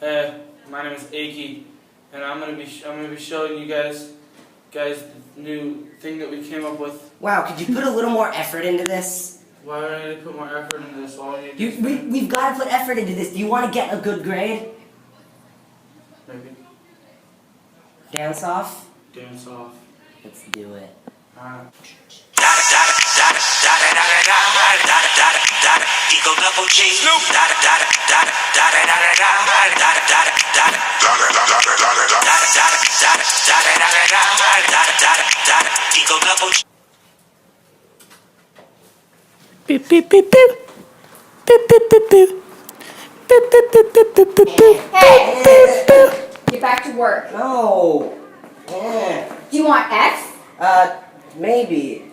Hey, my name is Aki, and I'm gonna be showing you guys the new thing that we came up with. Wow, could you put a little more effort into this? Why would I need to put more effort into this? We've got to put effort into this. Do you want to get a good grade? Maybe. Dance off? Dance off. Let's do it. Eagle double G. Eagle double G. Beep beep beep beep. Beep beep beep beep. Beep beep beep beep beep beep beep. Get back to work. No. Do you want X? Maybe.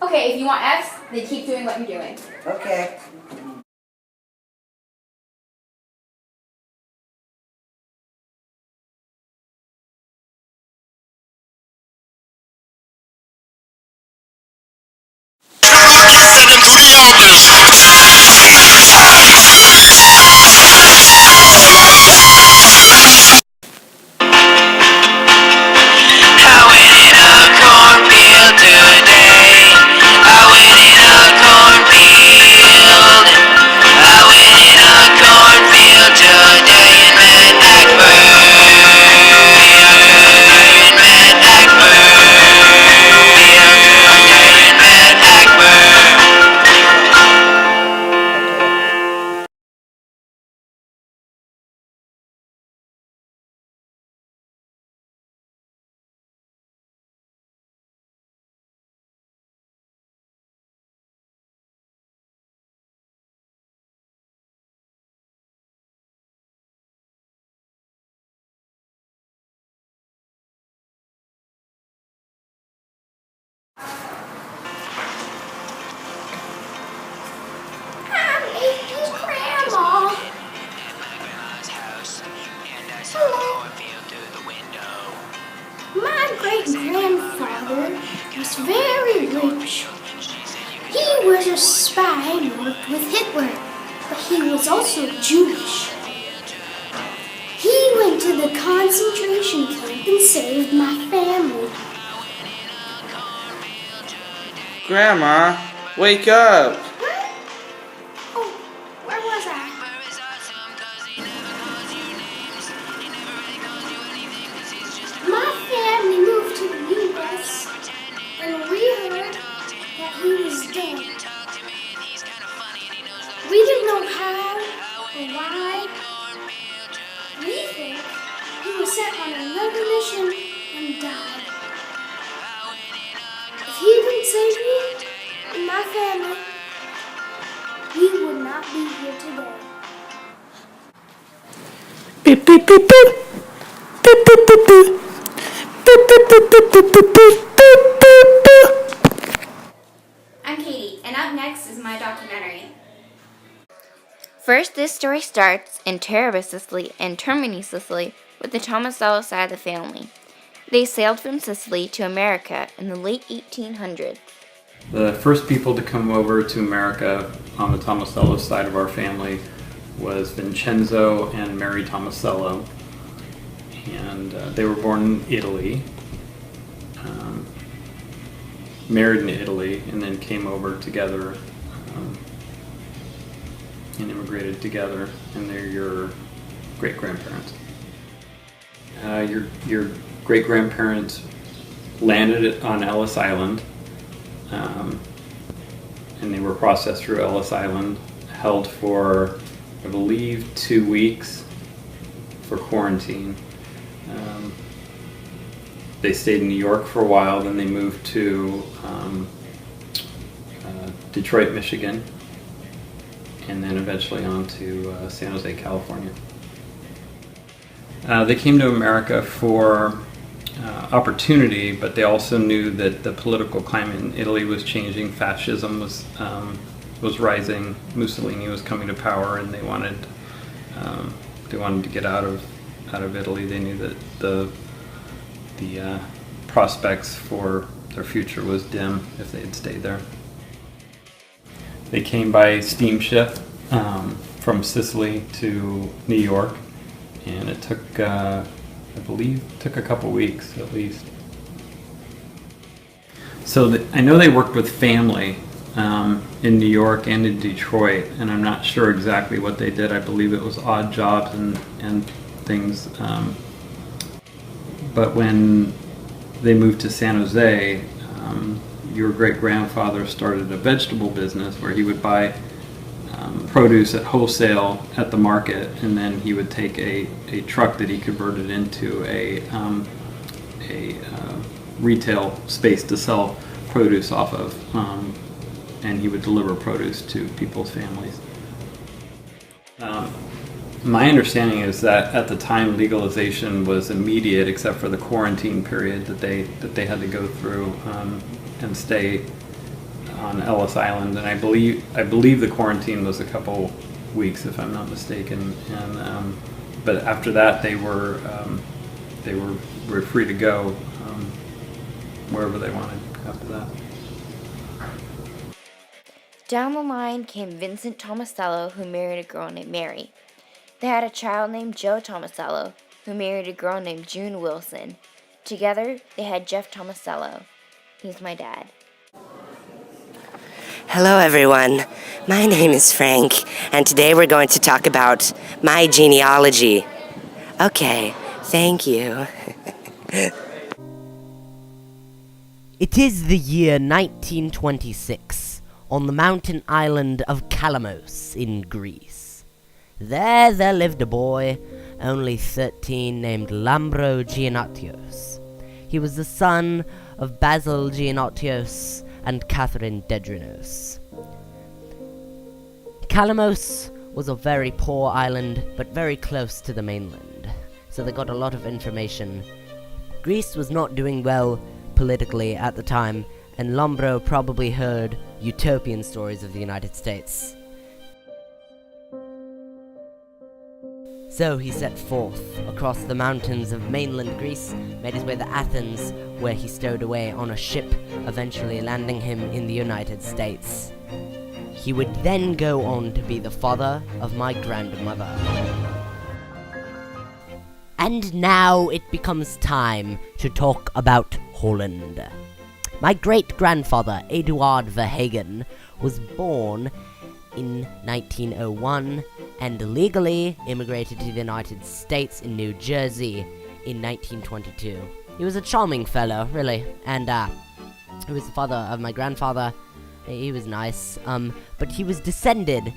Okay, if you want X, then keep doing what you're doing. Okay. My great-grandfather was very rich. He was a spy and worked with Hitler, but he was also Jewish. He went to the concentration camp and saved my family. Grandma, wake up! Oh, where was I? My family moved to the U.S. and we heard that he was dead. We didn't know how or why. We think he was sent on another mission and died. If he didn't save me and my family, we would not be here today. Beep beep beep beep. Beep beep beep beep. Beep beep beep beep beep beep beep beep beep. I'm Katie, and up next is my documentary. First, this story starts in Terabas, Sicily, and Termini, Sicily, with the Tomasello side of the family. They sailed from Sicily to America in the late 1800s. The first people to come over to America on the Tomasello side of our family was Vincenzo and Mary Tomasello, and they were born in Italy, married in Italy, and then came over together and immigrated together, and they're your great-grandparents. Your great-grandparents landed on Ellis Island, and they were processed through Ellis Island, held for, I believe, 2 weeks for quarantine. They stayed in New York for a while, then they moved to Detroit, Michigan, and then eventually on to San Jose, California. They came to America for opportunity, but they also knew that the political climate in Italy was changing. Fascism was rising. Mussolini was coming to power, and they wanted to get out of Italy. They knew that the prospects for their future was dim if they had stayed there. They came by steamship from Sicily to New York, and it took, I believe, took a couple weeks at least. So I know they worked with family in New York and in Detroit, and I'm not sure exactly what they did. I believe it was odd jobs and things. But when they moved to San Jose, your great-grandfather started a vegetable business where he would buy produce at wholesale at the market, and then he would take a truck that he converted into a retail space to sell produce off of, and he would deliver produce to people's families. My understanding is that at the time legalization was immediate, except for the quarantine period that they had to go through and stay on Ellis Island, and I believe the quarantine was a couple weeks, if I'm not mistaken. And but after that, they were free to go wherever they wanted after that. Down the line came Vincent Tomasello, who married a girl named Mary. They had a child named Joe Tomasello, who married a girl named June Wilson. Together, they had Jeff Tomasello. He's my dad. Hello, everyone. My name is Frank, and today we're going to talk about my genealogy. Okay, thank you. It is the year 1926, on the mountain island of Kalamos in Greece. There lived a boy, only 13, named Lambro Giannatios. He was the son of Basil Giannatios and Catherine Dedrinos. Kalamos was a very poor island, but very close to the mainland, so they got a lot of information. Greece was not doing well politically at the time, and Lambro probably heard utopian stories of the United States. So he set forth across the mountains of mainland Greece, made his way to Athens, where he stowed away on a ship, eventually landing him in the United States. He would then go on to be the father of my grandmother. And now it becomes time to talk about Holland. My great-grandfather, Eduard Verhagen, was born in 1901 and legally immigrated to the United States in New Jersey in 1922. He was a charming fellow, really, and he was the father of my grandfather. He was nice, but he was descended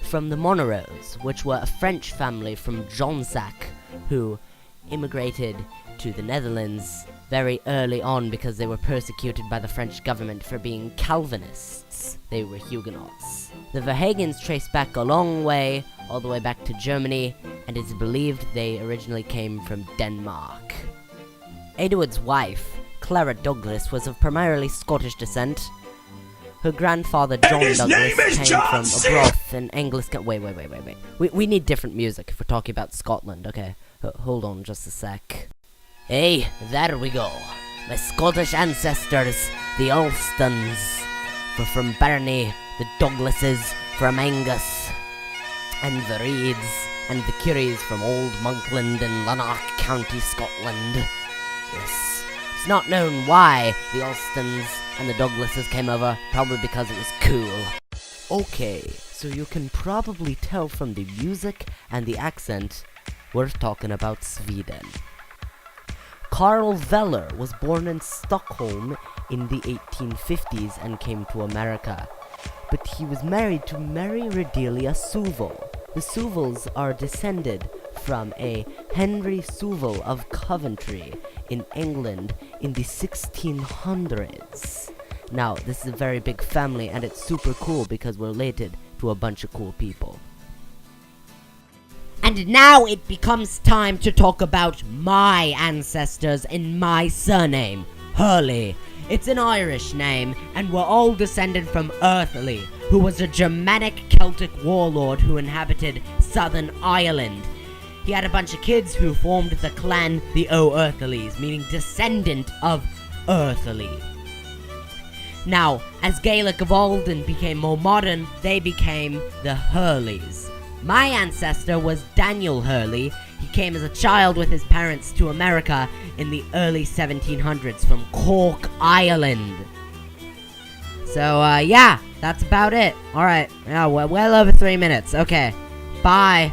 from the Monroes, which were a French family from Jonsac, who immigrated to the Netherlands very early on because they were persecuted by the French government for being Calvinists. They were Huguenots. The Verhagens trace back a long way, all the way back to Germany, and it's believed they originally came from Denmark. Edward's wife, Clara Douglas, was of primarily Scottish descent. Her grandfather, John Douglas, came from a Broth, an Anglican... Wait. We need different music if we're talking about Scotland, okay? Hold on just a sec. Hey, there we go. My Scottish ancestors, the Ulstons, were from Barney, the Douglases from Angus, and the Reeds, and the Curies from Old Monkland in Lanark County, Scotland. Yes, it's not known why the Ulstons and the Douglases came over, probably because it was cool. Okay, so you can probably tell from the music and the accent, we're talking about Sweden. Carl Weller was born in Stockholm in the 1850s and came to America. But he was married to Mary Redelia Sewell. The Sewells are descended from a Henry Sewell of Coventry in England in the 1600s. Now, this is a very big family and it's super cool because we're related to a bunch of cool people. And now it becomes time to talk about my ancestors and my surname, Hurley. It's an Irish name, and we're all descended from Earthly, who was a Germanic Celtic warlord who inhabited southern Ireland. He had a bunch of kids who formed the clan the O'Earthleys, meaning descendant of Earthly. Now, as Gaelic evolved and became more modern, they became the Hurleys. My ancestor was Daniel Hurley. He came as a child with his parents to America in the early 1700s from Cork, Ireland. So, yeah, that's about it. Alright, yeah, well over 3 minutes. Okay, bye.